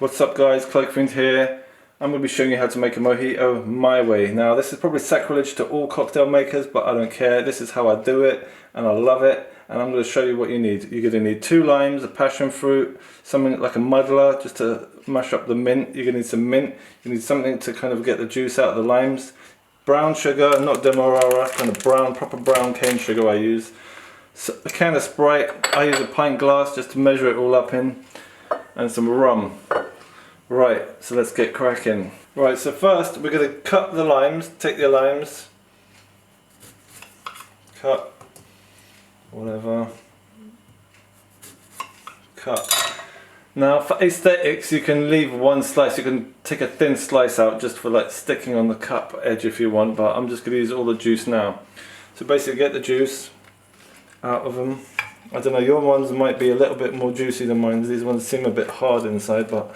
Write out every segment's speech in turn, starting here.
What's up guys, Cloakfiend here. I'm going to be showing you how to make a mojito my way. Now this is probably sacrilege to all cocktail makers, but I don't care. This is how I do it and I love it, and I'm going to show you what you need. You're going to need 2 limes, a passion fruit, something like a muddler just to mash up the mint. You're going to need some mint. You need something to kind of get the juice out of the limes. Brown sugar, not demerara, kind of brown, proper brown cane sugar I use. So a can of Sprite, I use a pint glass just to measure it all up in, and some rum. Right, so let's get cracking. Right, so first we're going to cut the limes, take the limes, cut, whatever, cut. Now for aesthetics you can leave one slice, you can take a thin slice out just for like sticking on the cup edge if you want, but I'm just going to use all the juice now. So basically get the juice out of them. I don't know, your ones might be a little bit more juicy than mine. These ones seem a bit hard inside, but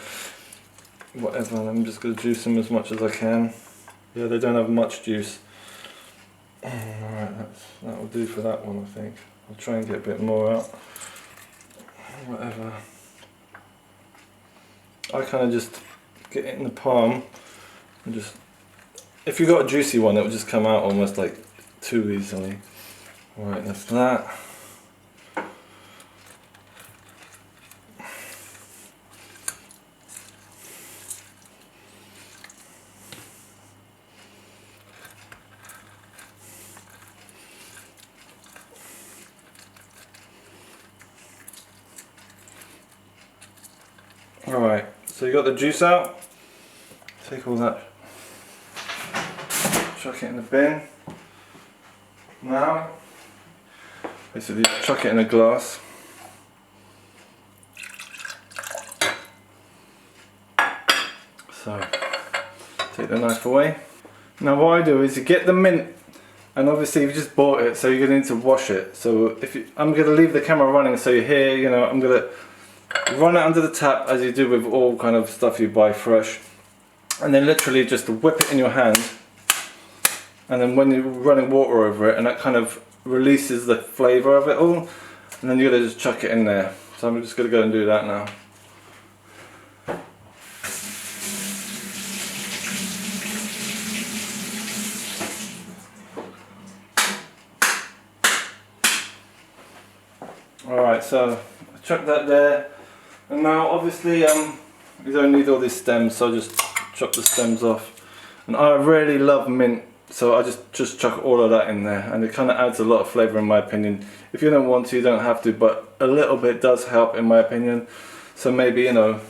whatever, I'm just going to juice them as much as I can. Yeah, they don't have much juice. Alright, that will do for that one, I think. I'll try and get a bit more out. Whatever. I kind of just get it in the palm and just... If you've got a juicy one, it will just come out almost like too easily. Alright, that's that. Alright, so you got the juice out, take all that, chuck it in the bin. Now, basically chuck it in a glass. So, take the knife away. Now what I do is you get the mint, and obviously you've just bought it, so you're going to need to wash it. So I'm going to leave the camera running so you're here, you know, I'm going to run it under the tap as you do with all kind of stuff you buy fresh, and then literally just whip it in your hand, and then when you're running water over it, and that kind of releases the flavour of it all, and then you're going to just chuck it in there. So I'm just going to go and do that now. Alright, so I chucked that there. And now obviously you don't need all these stems, so I just chop the stems off. And I really love mint, so I just chuck all of that in there, and it kind of adds a lot of flavour in my opinion. If you don't want to, you don't have to, but a little bit does help in my opinion. So maybe, you know,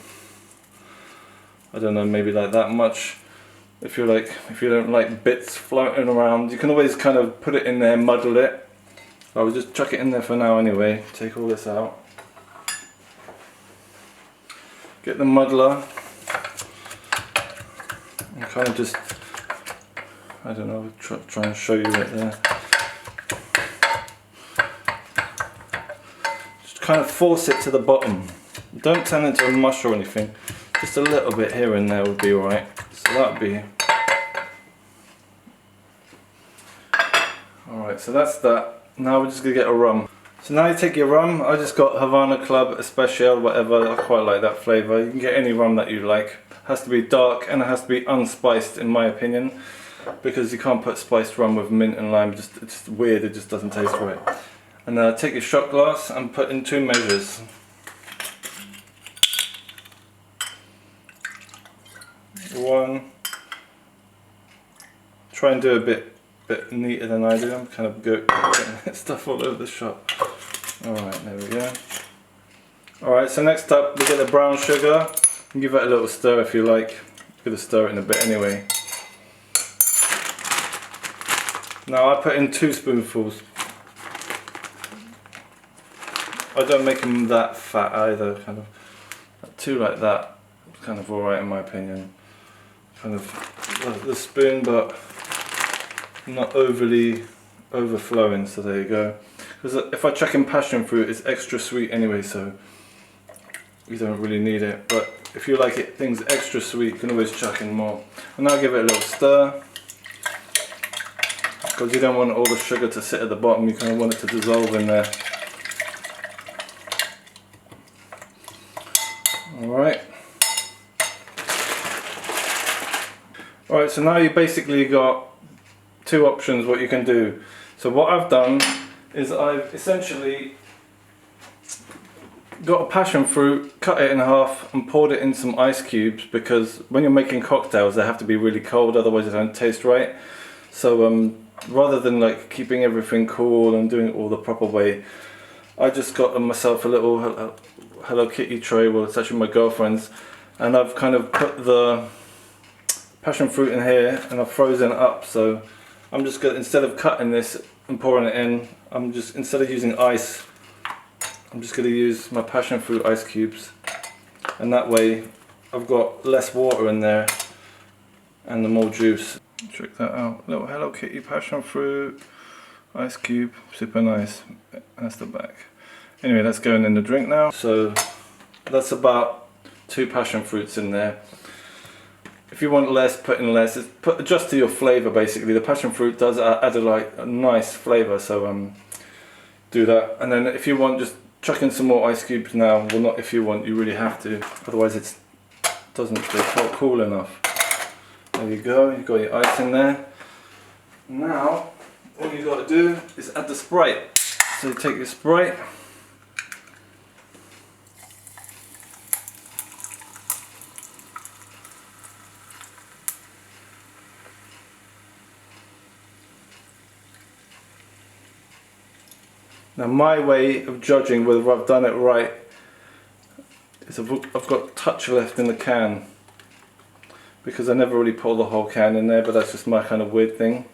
I don't know, maybe like that much. If you don't like bits floating around, you can always kind of put it in there, muddle it. I will just chuck it in there for now anyway. Take all this out. Get the muddler and kind of just, I don't know, try and show you it there. Just kind of force it to the bottom. Don't turn it into a mush or anything. Just a little bit here and there would be alright. So that would be... Alright, so that's that. Now we're just going to get a rum. So now you take your rum. I just got Havana Club Especial, whatever. I quite like that flavour. You can get any rum that you like. It has to be dark and it has to be unspiced in my opinion, because you can't put spiced rum with mint and lime. It's just weird. It just doesn't taste right. And take your shot glass and put in 2 measures. One. Try and do a bit neater than I do. I'm kind of getting stuff all over the shop. Alright, there we go. Alright, so next up we get the brown sugar. And give it a little stir if you like. I'm going to stir it in a bit anyway. Now I put in 2 spoonfuls. I don't make them that fat either. Kind of 2 like that. It's kind of alright in my opinion. Kind of the spoon, but not overly overflowing, so there you go. Because if I chuck in passion fruit, it's extra sweet anyway, so you don't really need it. But if you like things extra sweet, you can always chuck in more. And now give it a little stir, because you don't want all the sugar to sit at the bottom. You kind of want it to dissolve in there. Alright, Right, so now you basically got two options what you can do. So what I've done is I've essentially got a passion fruit, cut it in half and poured it in some ice cubes, because when you're making cocktails they have to be really cold, otherwise they don't taste right. So rather than like keeping everything cool and doing it all the proper way, I just got myself a little Hello Kitty tray. Well, it's actually my girlfriend's, and I've kind of put the passion fruit in here and I've frozen it up. So I'm just going to, instead of cutting this and pouring it in, I'm just, instead of using ice, I'm just going to use my passion fruit ice cubes, and that way I've got less water in there and the more juice. Check that out, little Hello Kitty passion fruit ice cube, super nice. That's the back. Anyway, that's going in the drink now. So that's about 2 passion fruits in there. If you want less, put in less. Adjust to your flavour basically. The passion fruit does add a nice flavour, so do that. And then if you want, just chuck in some more ice cubes now. Well, not if you want, you really have to. Otherwise it doesn't feel cool enough. There you go, you've got your ice in there. Now, all you've got to do is add the Sprite. So you take your Sprite, now my way of judging whether I've done it right is I've got a touch left in the can, because I never really pour the whole can in there, but that's just my kind of weird thing.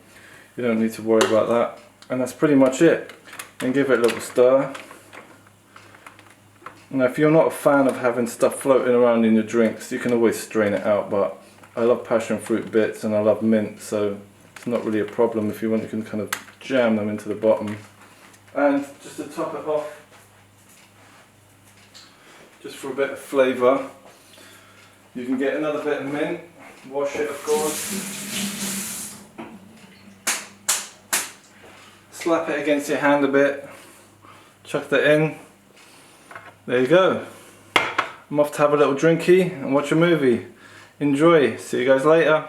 You don't need to worry about that. And that's pretty much it. And give it a little stir. Now if you're not a fan of having stuff floating around in your drinks, you can always strain it out, but I love passion fruit bits and I love mint, so it's not really a problem. If you want, you can kind of jam them into the bottom. And just to top it off, just for a bit of flavour, you can get another bit of mint, wash it of course, slap it against your hand a bit, chuck that in, there you go. I'm off to have a little drinky and watch a movie. Enjoy, see you guys later.